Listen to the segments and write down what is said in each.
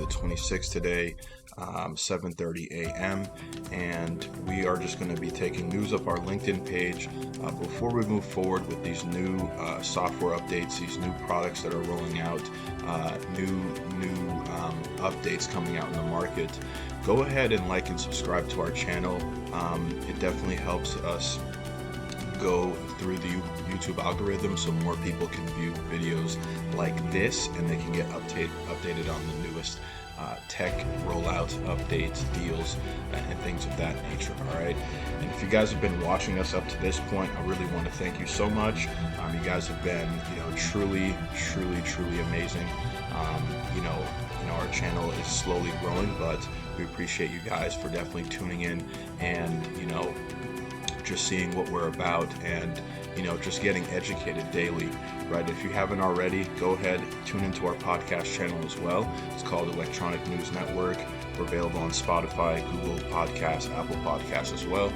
the 26th today, 7:30 a.m. and we are just going to be taking news up our LinkedIn page before we move forward with these new software updates, these new products that are rolling out, new updates coming out in the market. Go ahead and like and subscribe to our channel. It definitely helps us go through the YouTube algorithm so more people can view videos like this and they can get updated on the newest tech rollouts, updates, deals, and things of that nature. All right, and if you guys have been watching us up to this point, I really want to thank you so much. You guys have been, truly amazing. Our channel is slowly growing, but we appreciate you guys for definitely tuning in and just seeing what we're about and just getting educated daily, right? If you haven't already, go ahead, tune into our podcast channel as well. It's called Electronic News Network. We're available on Spotify, Google Podcasts, Apple Podcasts as well.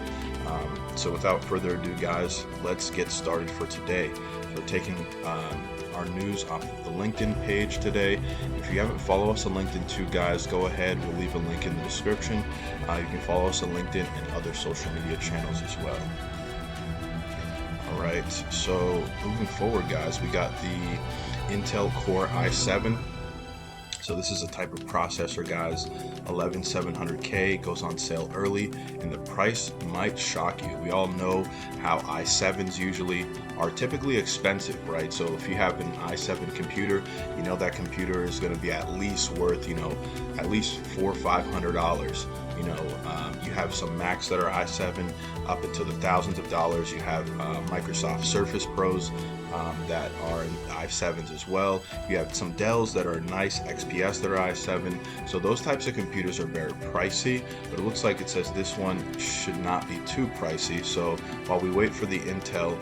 So without further ado, guys, let's get started for today. We're taking our news off of the LinkedIn page today. If you haven't followed us on LinkedIn too, guys, go ahead. We'll leave a link in the description. You can follow us on LinkedIn and other social media channels as well. All right, so moving forward, guys, we got the Intel Core i7. So this is a type of processor, guys. 11700K, goes on sale early, and the price might shock you. We all know how i7s usually are typically expensive, right? So if you have an i7 computer, that computer is going to be at least worth, at least $400 or $500. You have some Macs that are i7 up into the thousands of dollars. You have Microsoft Surface Pros that are i7s as well. You have some Dells that are nice XPS that are i7. So those types of computers are very pricey, but it looks like it says this one should not be too pricey. So while we wait for the Intel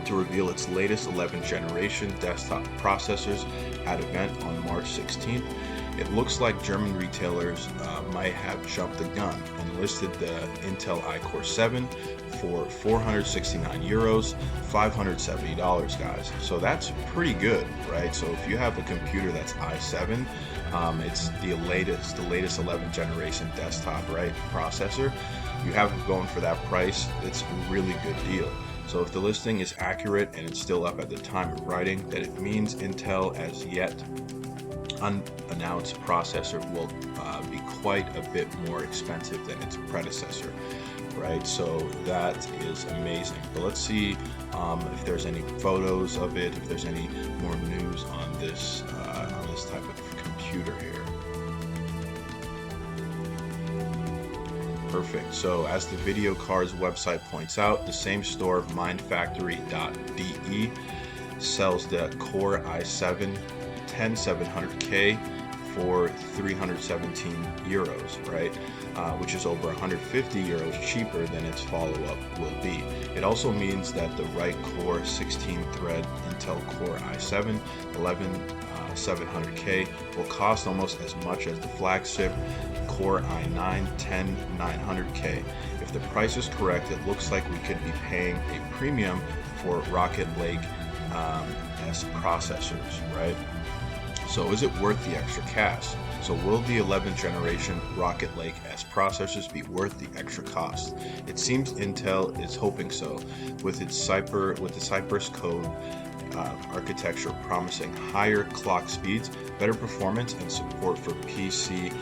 to reveal its latest 11th generation desktop processors at event on March 16th, it looks like German retailers might have jumped the gun and listed the Intel iCore 7 for 469 euros, $570, guys. So that's pretty good, right? So if you have a computer that's i7, it's the latest 11th generation desktop, right, processor, you have it going for that price. It's a really good deal. So if the listing is accurate and it's still up at the time of writing, that it means Intel as yet unannounced processor will be quite a bit more expensive than its predecessor, right? So that is amazing. But let's see if there's any photos of it, if there's any more news on this type of computer here. Perfect. So as the Video Cards website points out, the same store, mindfactory.de, sells the Core i7 10700K for 317 euros, right? Which is over 150 euros cheaper than its follow-up will be. It also means that the right core 16-thread Intel Core i7 11700K will cost almost as much as the flagship Core i9 10900K. If the price is correct, it looks like we could be paying a premium for Rocket Lake S processors, right? So is it worth the extra cash? So will the 11th generation Rocket Lake S processors be worth the extra cost? It seems Intel is hoping so, with the Cypress code architecture promising higher clock speeds, better performance, and support for PCIe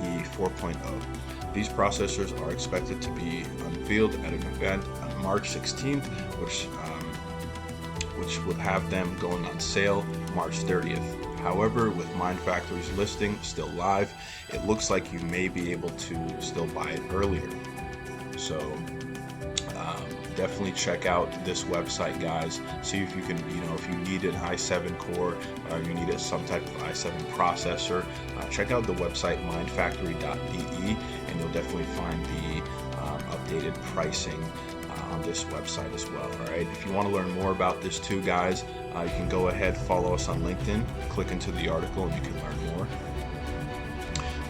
4.0. These processors are expected to be unveiled at an event on March 16th, which will have them going on sale March 30th. However, with MindFactory's listing still live, it looks like you may be able to still buy it earlier. So definitely check out this website, guys. See if you can, if you need an i7 core or you need some type of i7 processor, check out the website mindfactory.de, and you'll definitely find the updated pricing on this website as well. All right, if you want to learn more about this too, guys, you can go ahead, follow us on LinkedIn, click into the article, and you can learn more.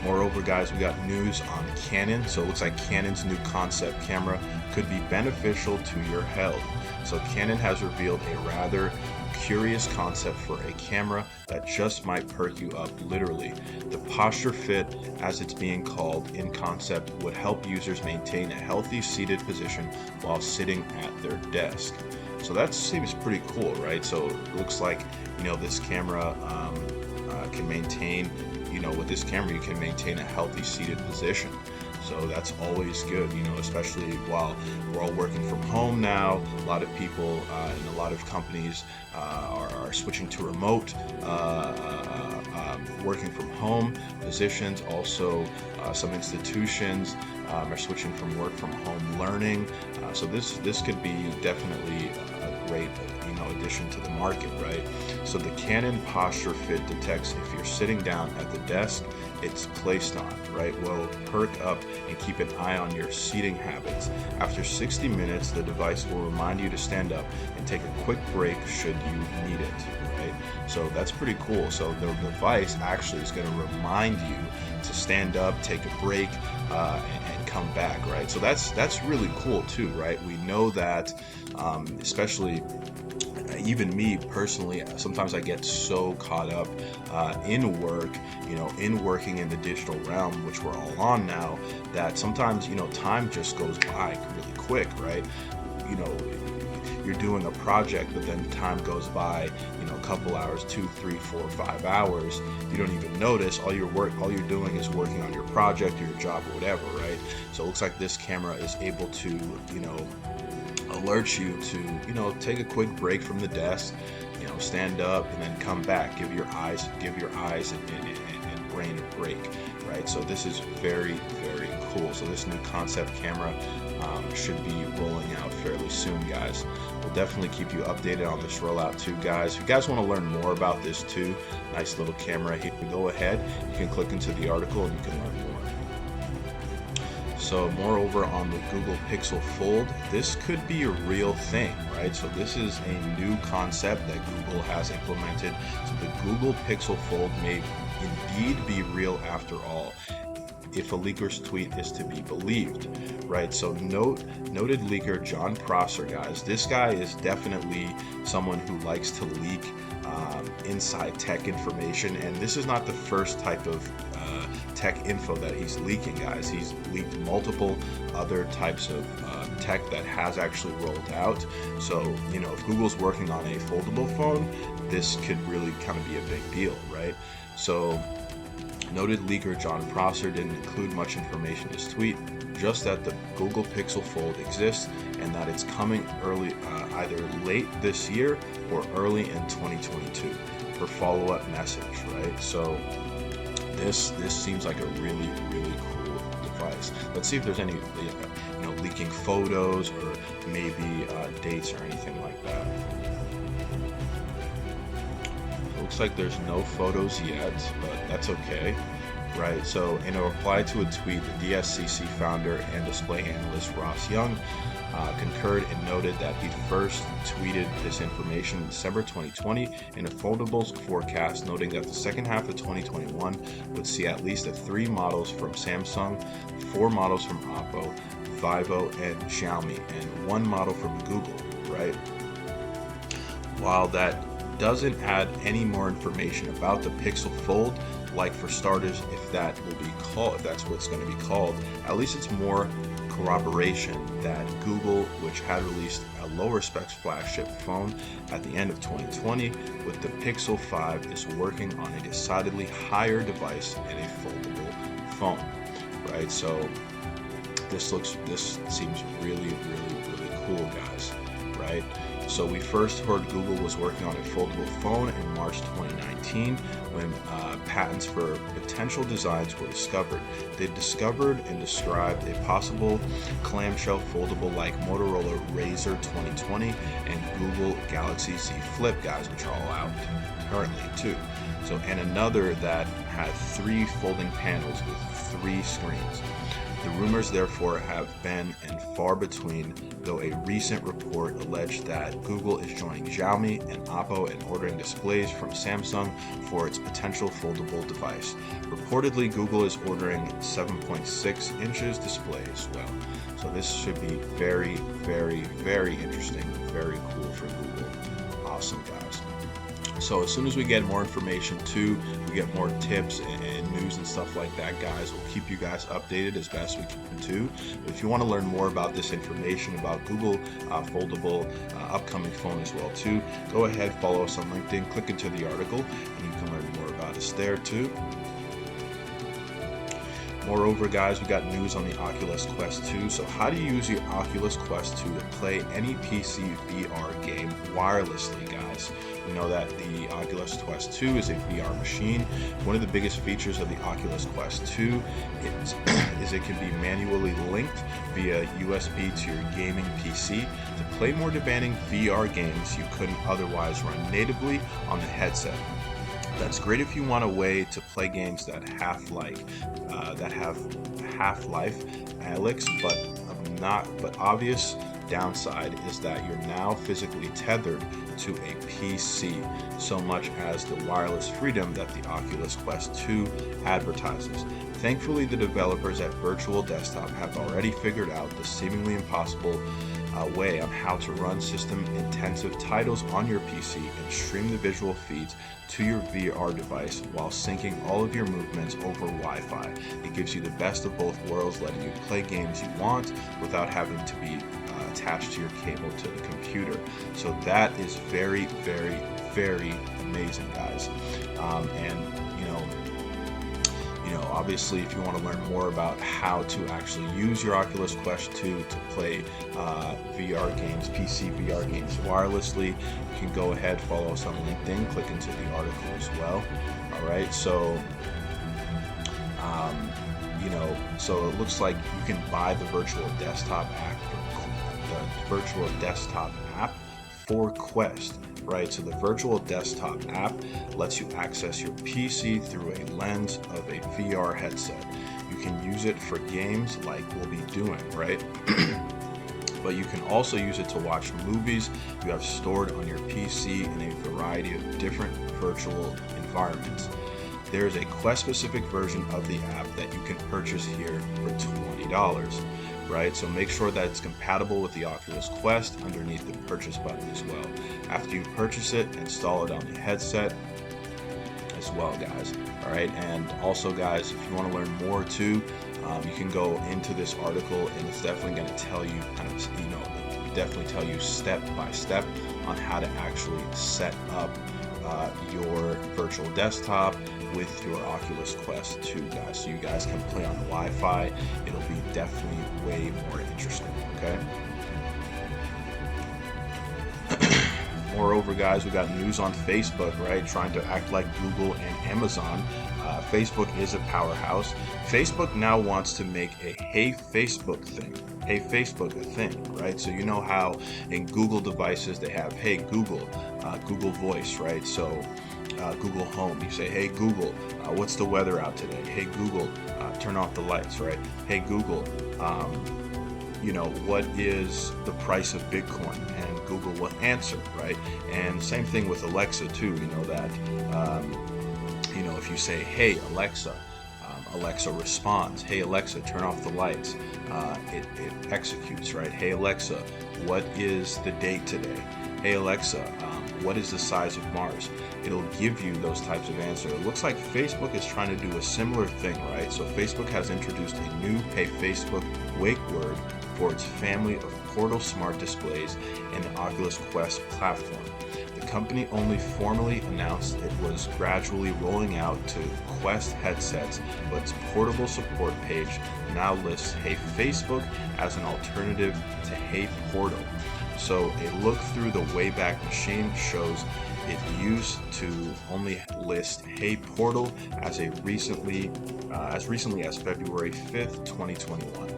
Moreover, guys, we got news on Canon. So it looks like Canon's new concept camera could be beneficial to your health. So Canon has revealed a rather curious concept for a camera that just might perk you up literally. The posture fit, as it's being called in concept, would help users maintain a healthy seated position while sitting at their desk. So that seems pretty cool, right? So it looks like, this camera can maintain, with this camera you can maintain a healthy seated position. So that's always good, especially while we're all working from home now. A lot of people and a lot of companies are switching to remote working from home positions. Also, some institutions are switching from work from home learning. So this could be definitely a great addition to the market, right? So the Canon Posture Fit detects if you're sitting down at the desk it's placed on, right? Will perk up and keep an eye on your seating habits. After 60 minutes, the device will remind you to stand up and take a quick break should you need it, right? So that's pretty cool. So the device actually is going to remind you to stand up, take a break, and come back, right? So that's really cool too, right? We know that, especially even me personally, sometimes I get so caught up in work, in working in the digital realm, which we're all on now, that sometimes, time just goes by really quick, right? You're doing a project, but then time goes by, a couple hours, 2, 3, 4, 5 hours. You don't even notice. All you're doing is working on your project or your job or whatever, right? So it looks like this camera is able to, alert you to, take a quick break from the desk, stand up and then come back. Give your eyes and brain a break, right? So this is very, very cool. So this new concept camera should be rolling out fairly soon, guys. We'll definitely keep you updated on this rollout too, guys. If you guys want to learn more about this too, nice little camera here, go ahead. You can click into the article and you can learn more. So moreover, on the Google Pixel Fold, this could be a real thing, right? So this is a new concept that Google has implemented. So the Google Pixel Fold may indeed be real after all, if a leaker's tweet is to be believed, right? So noted leaker John Prosser, guys. This guy is definitely someone who likes to leak inside tech information, and this is not the first type of tech info that he's leaking, guys. He's leaked multiple other types of tech that has actually rolled out. So, if Google's working on a foldable phone, this could really kind of be a big deal, right? So, noted leaker John Prosser didn't include much information in his tweet, just that the Google Pixel Fold exists and that it's coming early, either late this year or early in 2022 for follow-up message, right? So this seems like a really, really cool device. Let's see if there's any leaking photos or maybe dates or anything like that. Looks like there's no photos yet, but that's okay, right? So in a reply to a tweet, the DSCC founder and display analyst Ross Young concurred and noted that he first tweeted this information in December 2020 in a foldables forecast, noting that the second half of 2021 would see at least 3 models from Samsung, 4 models from Oppo, Vivo, and Xiaomi, and 1 model from Google, right? While that doesn't add any more information about the Pixel Fold, like for starters, if that's what it's going to be called, at least it's more corroboration that Google, which had released a lower specs flagship phone at the end of 2020 with the Pixel 5, is working on a decidedly higher device in a foldable phone, right? So this seems really, really, really cool, guys, right? So we first heard Google was working on a foldable phone in March 2019 when patents for potential designs were discovered. They discovered and described a possible clamshell foldable like Motorola Razr 2020 and Google Galaxy Z Flip, guys, which are all out currently too. So, and another that had 3 folding panels with 3 screens. The rumors, therefore, have been and far between, though a recent report alleged that Google is joining Xiaomi and Oppo in ordering displays from Samsung for its potential foldable device. Reportedly, Google is ordering 7.6 inches display as well. So this should be very, very, very interesting, very cool for Google. Awesome, guys. So as soon as we get more information too, we get more tips and news and stuff like that, guys, we'll keep you guys updated as best we can too. But if you want to learn more about this information about Google Foldable upcoming phone as well too, go ahead, follow us on LinkedIn, click into the article, and you can learn more about us there too. Moreover, guys, we got news on the Oculus Quest 2. So how do you use your Oculus Quest 2 to play any PC VR game wirelessly, guys? We know that the Oculus Quest 2 is a VR machine. One of the biggest features of the Oculus Quest 2 is it can be manually linked via USB to your gaming PC to play more demanding VR games you couldn't otherwise run natively on the headset. That's great if you want a way to play games that have Half-Life, Alex, but obvious downside is that you're now physically tethered to a PC, so much as the wireless freedom that the Oculus Quest 2 advertises. Thankfully, the developers at Virtual Desktop have already figured out the seemingly impossible way on how to run system-intensive titles on your PC and stream the visual feeds to your VR device while syncing all of your movements over Wi-Fi. It gives you the best of both worlds, letting you play games you want without having to be attached to your cable to the computer. So that is very, very, very amazing, guys. Obviously, if you want to learn more about how to actually use your Oculus Quest 2 to play VR games, PC VR games wirelessly, you can go ahead, follow us on LinkedIn, click into the article as well. All right, so so it looks like you can buy the Virtual Desktop app for Quest. Right, so the Virtual Desktop app lets you access your PC through a lens of a VR headset. You can use it for games like we'll be doing, right? But you can also use it to watch movies you have stored on your PC in a variety of different virtual environments. There is a Quest-specific version of the app that you can purchase here for $20. Right, so make sure that it's compatible with the Oculus Quest underneath the purchase button as well. After you purchase it, install it on the headset as well, guys. All right, and also, guys, if you want to learn more too, you can go into this article, and it's definitely going to tell you definitely tell you step by step on how to actually set up your virtual desktop with your Oculus Quest 2, guys, so you guys can play on Wi-Fi. It'll be definitely way more interesting, okay? Moreover, guys, we got news on Facebook, right? Trying to act like Google and Amazon. Facebook is a powerhouse. Facebook now wants to make a Hey Facebook thing. Hey Facebook a thing, right? So you know how in Google devices they have Hey Google, Google Voice, right? So Google Home, you say, Hey Google, what's the weather out today? Hey Google, turn off the lights, right? Hey Google, what is the price of Bitcoin? And Google will answer, right? And same thing with Alexa too. You know that, if you say, Hey Alexa, Alexa responds. Hey Alexa, turn off the lights. It executes, right? Hey Alexa, what is the date today? Hey Alexa, what is the size of Mars? It'll give you those types of answers. It looks like Facebook is trying to do a similar thing, right? So Facebook has introduced a new Hey Facebook wake word for its family of Portal smart displays and the Oculus Quest platform. The company only formally announced it was gradually rolling out to Quest headsets, but its portable support page now lists Hey Facebook as an alternative to Hey Portal. So a look through the Wayback Machine shows it used to only list Hey Portal as recently as February 5th, 2021.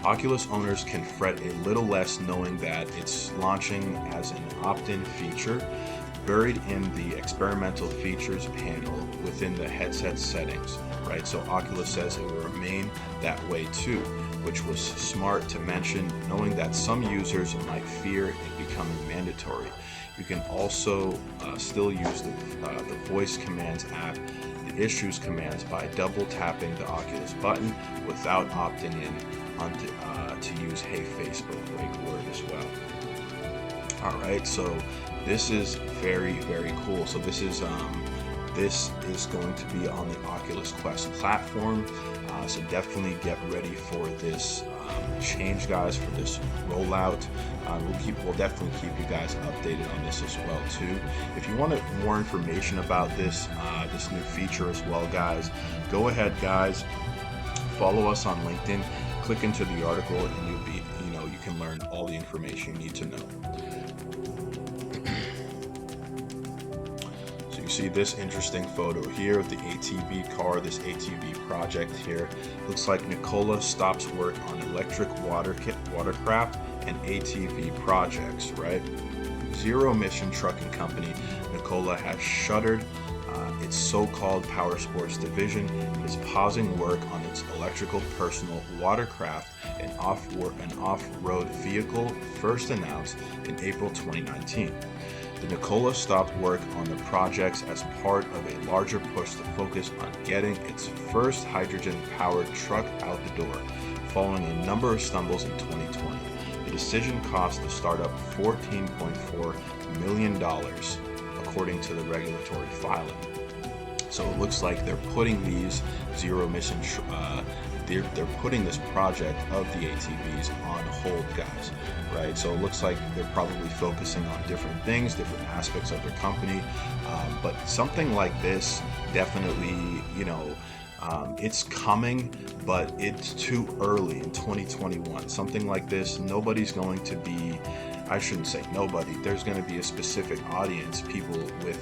Oculus owners can fret a little less knowing that it's launching as an opt-in feature buried in the experimental features panel within the headset settings, right? So Oculus says it will remain that way too, which was smart to mention, knowing that some users might fear it becoming mandatory. You can also still use the voice commands app, the issues commands, by double tapping the Oculus button without opting in to use Hey Facebook wake word as well. All right, so this is very, very cool. So this is going to be on the Oculus Quest platform. So definitely get ready for this change, guys, for this rollout. We'll definitely keep you guys updated on this as well too. If you want more information about this new feature as well, guys, go ahead, guys, follow us on LinkedIn, click into the article, and you can learn all the information you need to know. You see this interesting photo here of the ATV car, this ATV project here. Looks like Nikola stops work on electric watercraft and ATV projects, right? Zero emission trucking company Nikola has shuttered its so-called power sports division and is pausing work on its electrical personal watercraft and off-road vehicle, first announced in April 2019. The Nikola stopped work on the projects as part of a larger push to focus on getting its first hydrogen-powered truck out the door, following a number of stumbles in 2020. The decision cost the startup $14.4 million, according to the regulatory filing. So it looks like they're putting these zero-emission they're putting this project of the ATVs on hold, guys, right? So it looks like they're probably focusing on different things, different aspects of their company, but something like this definitely, it's coming, but it's too early in 2021. Something like this, nobody's going to be, I shouldn't say nobody, there's going to be a specific audience, people with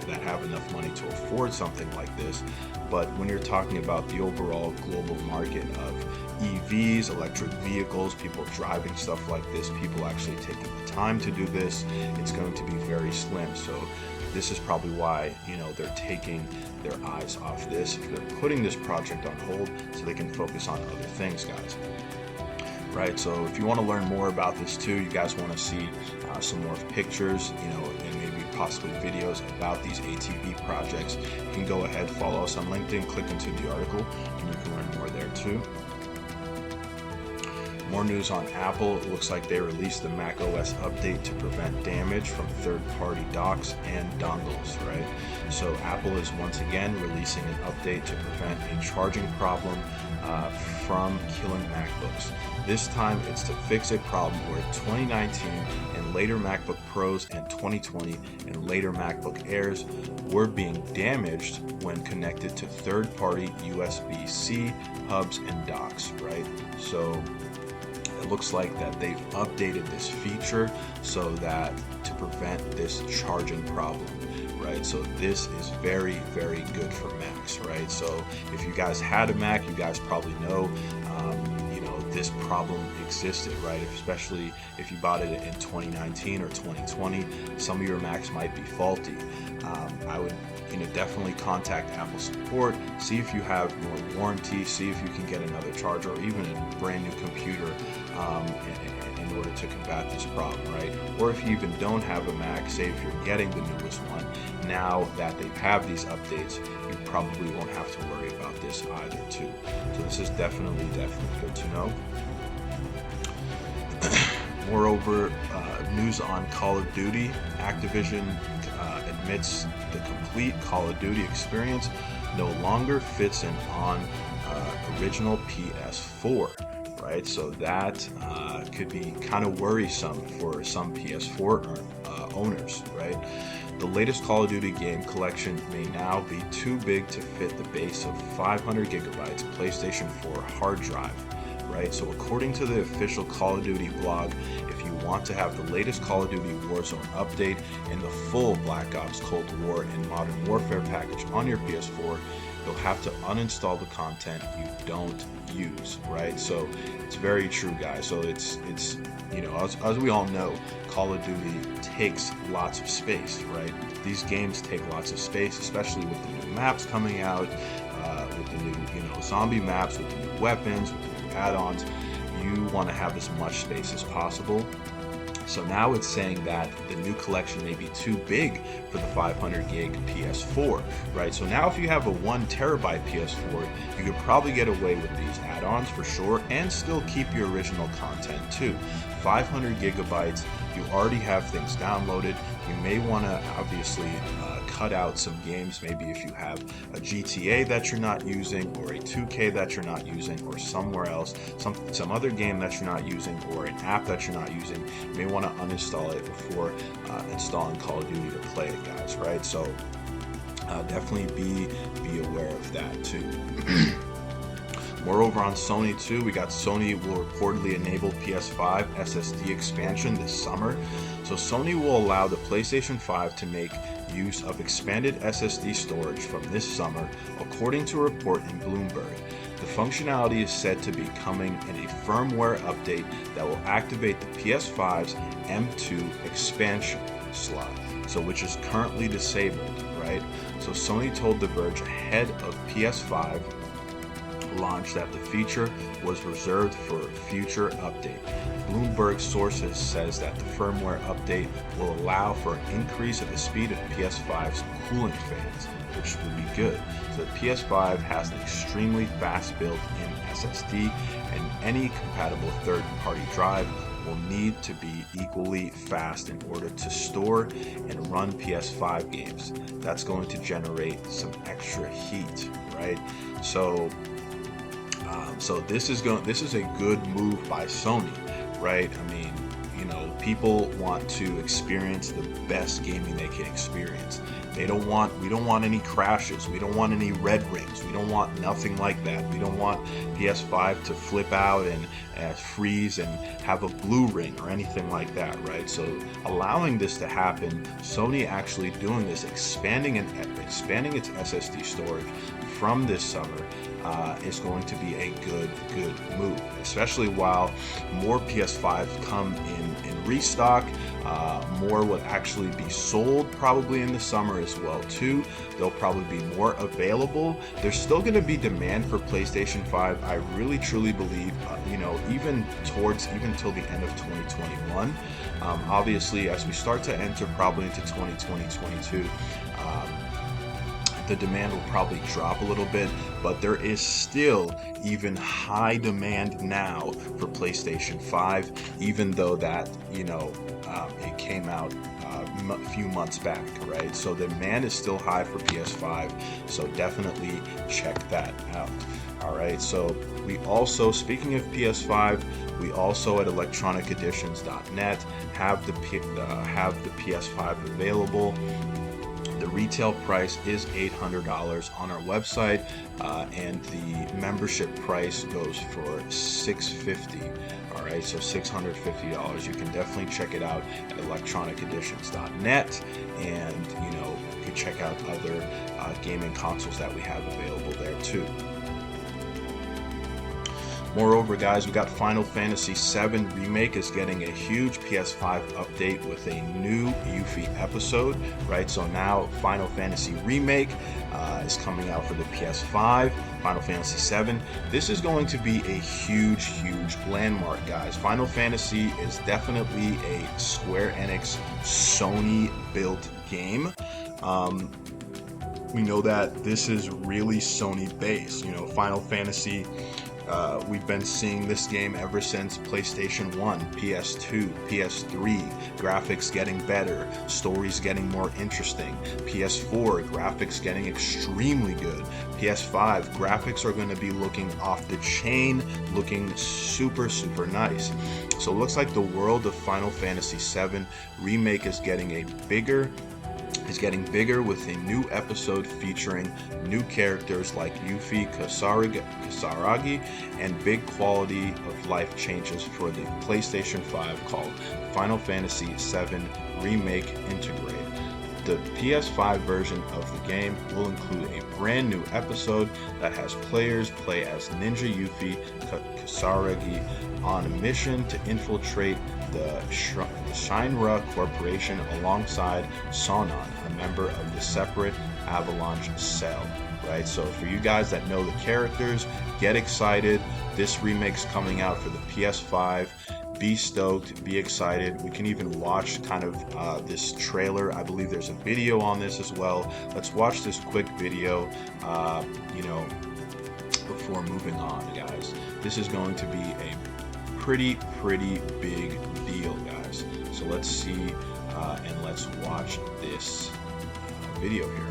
that have enough money to afford something like this. But when you're talking about the overall global market of EVs, electric vehicles, people driving stuff like this, people actually taking the time to do this, it's going to be very slim. So this is probably why, they're taking their eyes off this. They're putting this project on hold so they can focus on other things, guys. Right, so if you want to learn more about this too, you guys want to see some more pictures, and maybe possibly videos about these ATV projects, you can go ahead, follow us on LinkedIn, click into the article, and you can learn more there too. More news on Apple. It looks like they released the macOS update to prevent damage from third-party docks and dongles, right? So Apple is once again releasing an update to prevent a charging problem from killing MacBooks. This time it's to fix a problem where 2019 and later MacBook Pros and 2020 and later MacBook Airs were being damaged when connected to third-party USB-C hubs and docks, right? So it looks like that they've updated this feature so that to prevent this charging problem, right? So this is very, very good for Macs, right? So if you guys had a Mac, you guys probably know, this problem existed, right? Especially if you bought it in 2019 or 2020, some of your Macs might be faulty. I would definitely contact Apple support, see if you have more warranty, see if you can get another charger or even a brand new computer in order to combat this problem, right? Or if you even don't have a Mac, say if you're getting the newest one, now that they have these updates, you probably won't have to worry about this either too. So this is definitely good to know. Moreover, news on Call of Duty. Activision admits the complete Call of Duty experience no longer fits in on original PS4, right? So that could be kind of worrisome for some PS4 owners, right? The latest Call of Duty game collection may now be too big to fit the base of 500 gigabytes PlayStation 4 hard drive, right? So according to the official Call of Duty blog, if you want to have the latest Call of Duty Warzone update and the full Black Ops Cold War and Modern Warfare package on your PS4, you'll have to uninstall the content you don't use, right? So it's very true, guys. So it's as we all know, Call of Duty takes lots of space, right? These games take lots of space, especially with the new maps coming out, with the new zombie maps, with the new weapons, with the new add-ons. You want to have as much space as possible. So now it's saying that the new collection may be too big for the 500 gig PS4, right? So now if you have a 1 terabyte PS4, you could probably get away with these add-ons for sure and still keep your original content too. 500 gigabytes, you already have things downloaded, you may want to obviously cut out some games. Maybe if you have a GTA that you're not using, or a 2K that you're not using, or somewhere else, some other game that you're not using, or an app that you're not using, you may want to uninstall it before installing Call of Duty to play it, guys, right? So definitely be aware of that too. Moreover, on Sony too, we got Sony will reportedly enable PS5 SSD expansion this summer. So Sony will allow the PlayStation 5 to make use of expanded SSD storage from this summer, according to a report in Bloomberg. The functionality is said to be coming in a firmware update that will activate the PS5's M2 expansion slot, so which is currently disabled, right? So Sony told The Verge ahead of PS5 launch that the feature was reserved for a future update. Bloomberg sources says that the firmware update will allow for an increase in the speed of PS5's cooling fans, which will be good. So the PS5 has an extremely fast built-in SSD, and any compatible third-party drive will need to be equally fast in order to store and run PS5 games. That's going to generate some extra heat, right? So this is a good move by Sony, right? I mean, you know, people want to experience the best gaming they can experience. We don't want any crashes. We don't want any red rings. We don't want nothing like that. We don't want PS5 to flip out and freeze and have a blue ring or anything like that, right? So allowing this to happen, Sony actually doing this, expanding its SSD storage from this summer is going to be a good move, especially while more PS5s come in restock. More will actually be sold probably in the summer as well too. They'll probably be more available. There's still going to be demand for PlayStation 5. I really truly believe, even till the end of 2021. Obviously, as we start to enter probably into 2022. The demand will probably drop a little bit, but there is still even high demand now for PlayStation 5, even though that, it came out a few months back, right? So the demand is still high for PS5, so definitely check that out. All right, so we also, speaking of PS5, we also at electroniceditions.net have the PS5 available. The retail price is $800 on our website, and the membership price goes for $650. All right, so $650. You can definitely check it out at electroniceditions.net, and you can check out other gaming consoles that we have available there too. Moreover, guys, we got Final Fantasy VII Remake is getting a huge PS5 update with a new Yuffie episode, right? So now Final Fantasy Remake is coming out for the PS5, Final Fantasy VII. This is going to be a huge landmark, guys. Final Fantasy is definitely a Square Enix, Sony-built game. We know that this is really Sony-based. Final Fantasy, we've been seeing this game ever since PlayStation 1, PS2, PS3, graphics getting better, stories getting more interesting, PS4, graphics getting extremely good, PS5, graphics are going to be looking off the chain, looking super nice. So it looks like the world of Final Fantasy VII Remake is getting bigger with a new episode featuring new characters like Yuffie, Kasaragi, and big quality of life changes for the PlayStation 5 called Final Fantasy VII Remake Integrate. The PS5 version of the game will include a brand new episode that has players play as Ninja Yuffie Kasaragi on a mission to infiltrate the Shinra Corporation alongside Sonon, a member of the separate Avalanche cell, right? So for you guys that know the characters, get excited. This remake's coming out for the PS5. Be stoked, be excited. We can even watch kind of this trailer. I believe there's a video on this as well. Let's watch this quick video, before moving on, guys. This is going to be a pretty big deal, guys. guys. So let's see and let's watch this video here.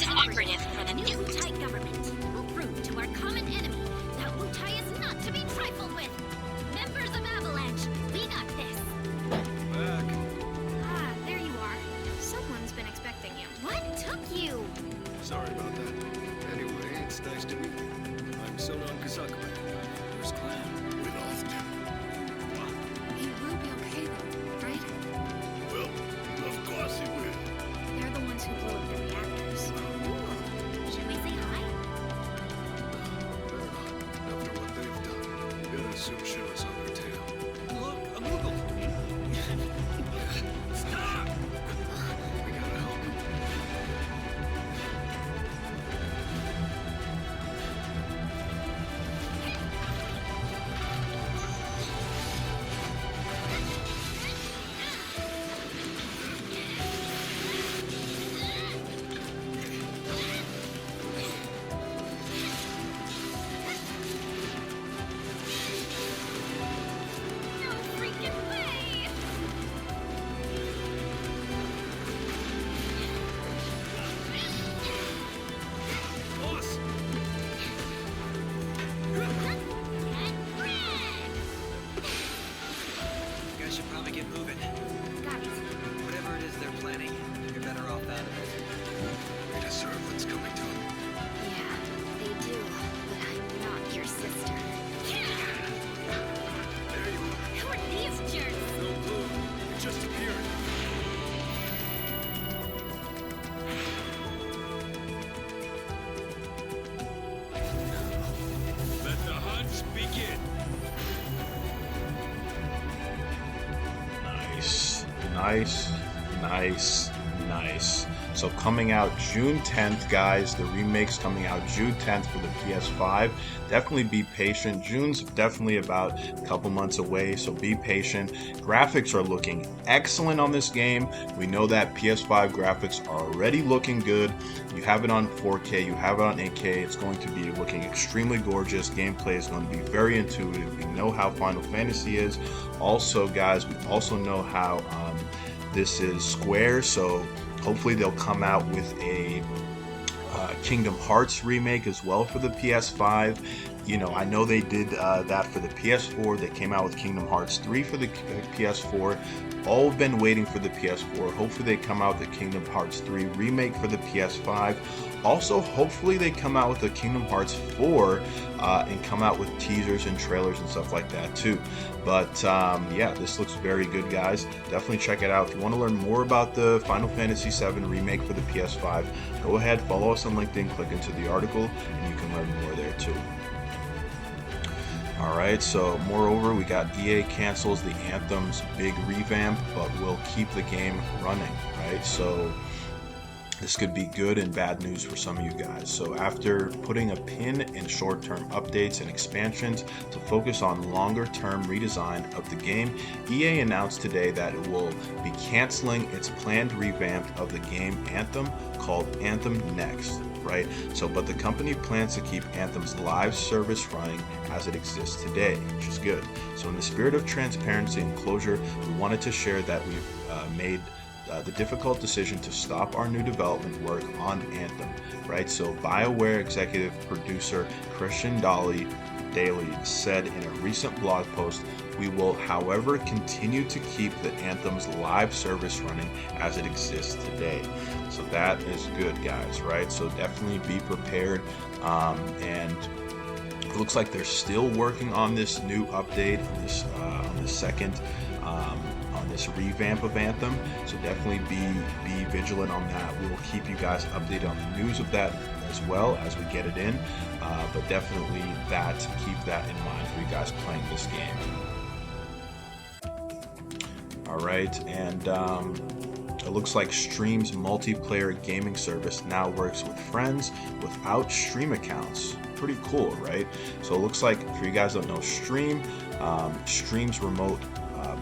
Operative for the new Wutai government. We'll prove to our common enemy that Wutai is not to be trifled with. Members of Avalanche, we got this. Back. Ah, there you are. Someone's been expecting you. What took you? Sorry about that. Anyway, it's nice to meet you. I'm Sonon Kazakura. First clan. We lost him. What? He will be okay though, right? Well, of course he will. They're the ones who blew up the reactors. Ooh, should we say hi? After what they've done, they're gonna soon show us on their tail. Look, a Moogle! Stop! We gotta help him. No freaking way! Boss! You guys should probably get moving. Guys, Whatever it is they're planning, you're better off out of it. We deserve what's coming to him. yeah, they do, but I'm not your sister. There you are. Who are these jerks? No clue. It just appeared. Let the hunts begin. Nice. So coming out June 10th, guys. The remake's coming out June 10th for the PS5. Definitely be patient. June's definitely about a couple months away, so be patient. Graphics are looking excellent on this game. We know that PS5 graphics are already looking good. You have it on 4K, you have it on 8K. It's going to be looking extremely gorgeous. Gameplay is going to be very intuitive. We know how Final Fantasy is. Also, guys, we also know how this is Square, so hopefully they'll come out with a Kingdom Hearts remake as well for the PS5. You know, I know they did that for the PS4. They came out with Kingdom Hearts 3 for the PS4. All been waiting for the PS4. Hopefully they come out with the Kingdom Hearts 3 remake for the PS5. Also, hopefully they come out with the Kingdom Hearts 4 and come out with teasers and trailers and stuff like that too. But yeah, this looks very good, guys. Definitely check it out. If you want to learn more about the Final Fantasy VII remake for the PS5, go ahead, follow us on LinkedIn, click into the article, and you can learn more there too. Alright, so moreover, we got EA cancels the Anthem's big revamp, but will keep the game running, right? So this could be good and bad news for some of you guys. So after putting a pin in short-term updates and expansions to focus on longer-term redesign of the game, EA announced today that it will be canceling its planned revamp of the game Anthem called Anthem Next, right? So, but the company plans to keep Anthem's live service running as it exists today, which is good. So in the spirit of transparency and closure, we wanted to share that we've made the difficult decision to stop our new development work on Anthem, right? So BioWare executive producer Christian Daly said in a recent blog post, We will, however, continue to keep the Anthem's live service running as it exists today. So that is good, guys, right? So definitely be prepared. And it looks like they're still working on this new update, on the second, on this revamp of Anthem. So definitely be vigilant on that. We will keep you guys updated on the news of that as well as we get it in. But definitely keep that in mind for you guys playing this game. All right, and it looks like Stream's multiplayer gaming service now works with friends without Stream accounts. Pretty cool, right? So it looks like, for you guys that don't know, Stream's remote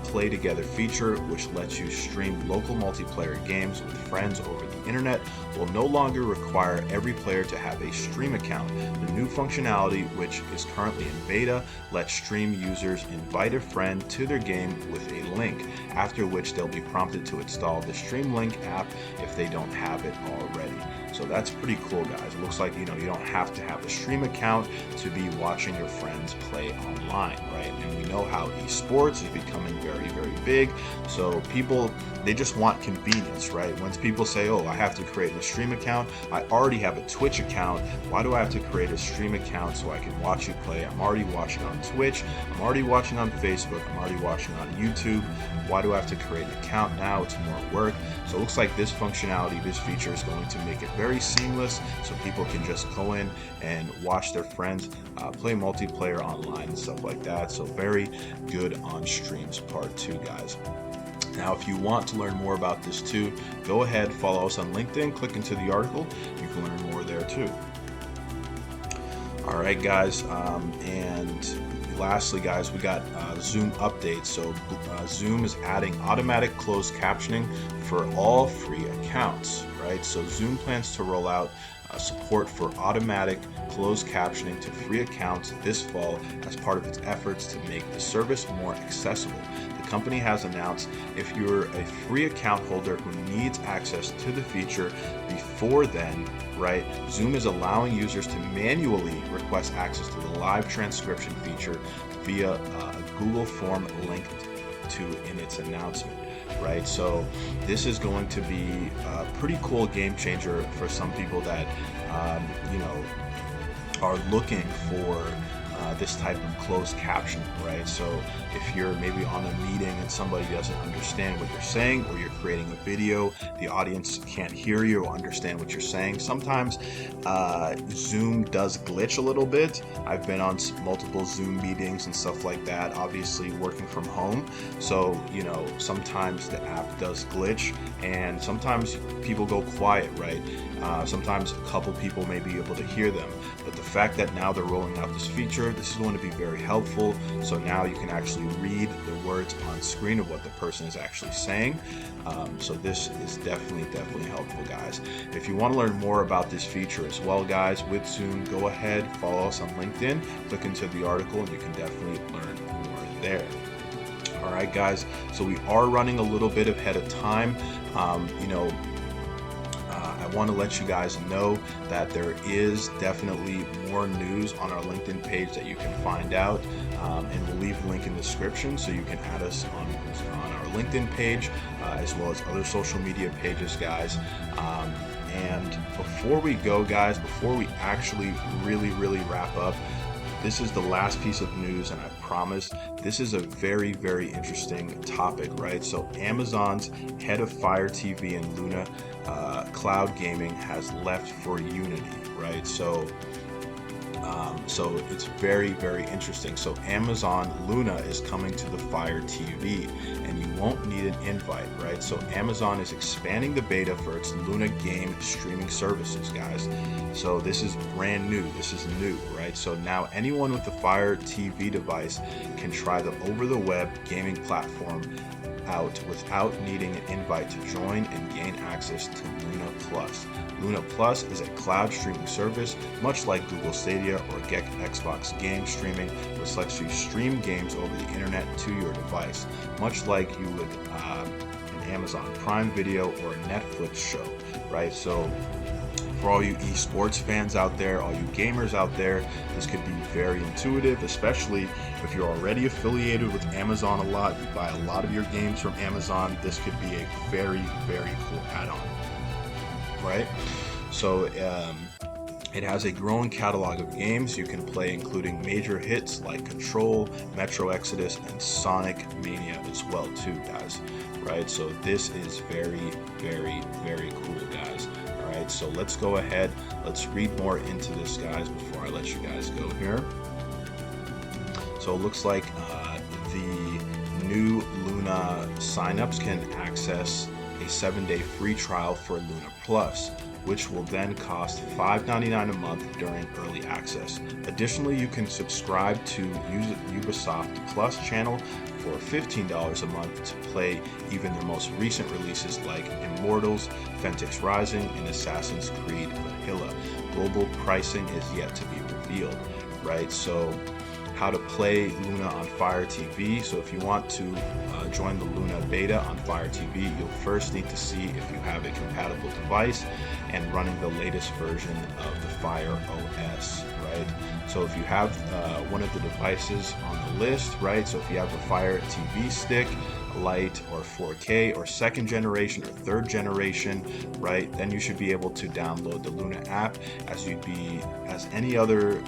play together feature, which lets you stream local multiplayer games with friends over the internet, will no longer require every player to have a Stream account. The new functionality, which is currently in beta, lets Stream users invite a friend to their game with a link, after which they'll be prompted to install the Stream Link app if they don't have it already. So that's pretty cool, guys. It looks like, you don't have to have a Stream account to be watching your friends play online, right? And we know how esports is becoming very, very big. So people, they just want convenience, right? Once people say, oh, I have to create a Stream account, I already have a Twitch account. Why do I have to create a Stream account so I can watch you play? I'm already watching on Twitch. I'm already watching on Facebook. I'm already watching on YouTube. Why do I have to create an account now? It's more work. So it looks like this functionality, this feature is going to make it very seamless, so people can just go in and watch their friends play multiplayer online and stuff like that. So very good on Stream's part too, guys. Now, if you want to learn more about this too, go ahead, follow us on LinkedIn, click into the article. You can learn more there too. All right, guys, and lastly, guys, we got Zoom updates. So Zoom is adding automatic closed captioning for all free accounts, right? So Zoom plans to roll out support for automatic closed captioning to free accounts this fall as part of its efforts to make the service more accessible. The company has announced if you're a free account holder who needs access to the feature before then, right, Zoom is allowing users to manually request access to the live transcription feature via a Google form linked to in its announcement. Right, so this is going to be a pretty cool game changer for some people that are looking for this type of closed captioning, right? So if you're maybe on a meeting and somebody doesn't understand what you're saying, or you're creating a video, the audience can't hear you or understand what you're saying. Sometimes Zoom does glitch a little bit. I've been on multiple Zoom meetings and stuff like that, obviously working from home. So, sometimes the app does glitch and sometimes people go quiet, right? Sometimes a couple people may be able to hear them, but the fact that now they're rolling out this feature, this is going to be very helpful. So now you can actually read the words on screen of what the person is actually saying. So this is definitely helpful, guys. If you want to learn more about this feature as well, guys, with Zoom, go ahead, follow us on LinkedIn, click into the article, and you can definitely learn more there. All right, guys, so we are running a little bit ahead of time. I want to let you guys know that there is definitely more news on our LinkedIn page that you can find out, and we'll leave a link in the description so you can add us on our LinkedIn page, as well as other social media pages, guys. And before we go, guys, before we actually really wrap up, this is the last piece of news, and I promise this is a very interesting topic, right? So Amazon's head of Fire TV and Luna Cloud Gaming has left for Unity, right? So it's very interesting. So Amazon Luna is coming to the Fire TV, and you won't need an invite, right? So Amazon is expanding the beta for its Luna game streaming services, guys. So this is brand new. This is new, right? So now anyone with a Fire TV device can try the over-the-web gaming platform out without needing an invite to join and gain access to Luna Plus. Luna Plus is a cloud streaming service, much like Google Stadia or Xbox game streaming, which lets you stream games over the internet to your device, much like you would an Amazon Prime Video or a Netflix show, right? So For all you esports fans out there, all you gamers out there, this could be very intuitive, especially if you're already affiliated with Amazon a lot. You buy a lot of your games from Amazon. This could be a very, very cool add-on, right? So it has a growing catalog of games you can play, including major hits like Control, Metro Exodus, and Sonic Mania as well too, guys. Right? So this is very, very, very cool, guys. All right, so let's go ahead. Let's read more into this, guys, before I let you guys go here. So it looks like the new Luna signups can access a 7-day free trial for Luna Plus, which will then cost $5.99 a month during early access. Additionally, you can subscribe to Ubisoft Plus channel for $15 a month to play even their most recent releases like Immortals, Fentix Rising, and Assassin's Creed Valhalla. Global pricing is yet to be revealed, right? So how to play Luna on Fire TV. So if you want to join the Luna beta on Fire TV, you'll first need to see if you have a compatible device and running the latest version of the Fire OS, right? So if you have one of the devices on the list, right? So if you have a Fire TV stick, Lite, or 4K, or second generation or third generation, right? Then you should be able to download the Luna app as any other,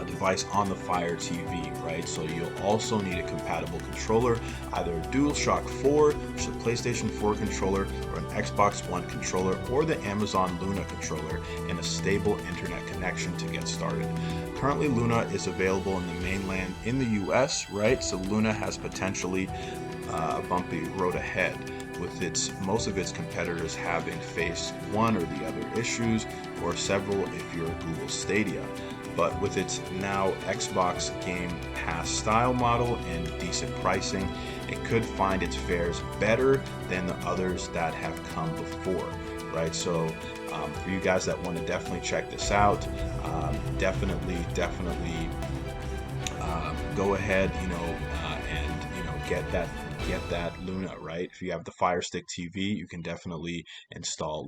device on the Fire TV, right? So you'll also need a compatible controller, either a DualShock 4, which is a PlayStation 4 controller, or an Xbox One controller, or the Amazon Luna controller, and a stable internet connection to get started. Currently, Luna is available in the mainland in the US, right? So Luna has potentially a bumpy road ahead, with most of its competitors having faced one or the other issues, or several if you're Google Stadia. But with its now Xbox Game Pass style model and decent pricing, it could find its fares better than the others that have come before, right? So for you guys that want to definitely check this out, definitely go ahead, and get that Luna, right? If you have the Fire Stick TV, you can definitely install